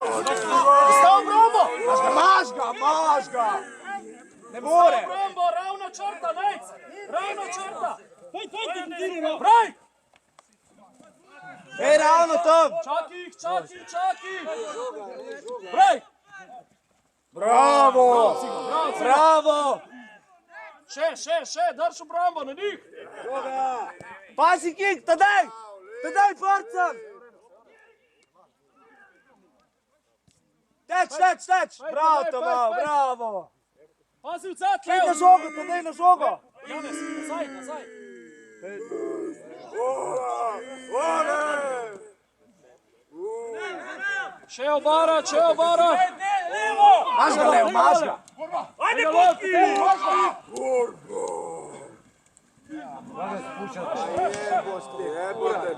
Stav Brombo! Maš ga! Ne more! Stav Brombo, ravno črta, Nejc! Ravno črta! Braj! Ej, ravno tam! Čaki! Braj! Bravo! Bravo! Še, drž v Brombo, na njih! Pazi kik, Tadej! Tadej, porcan! Teč! Bravo, Tomav, bravo! Pazi v cet, Kij na žogo, Tadej, na žogo! Janez, nazaj! Še obara! Maš ga, Leo, maš ga! Ajde, Boki! Jebote,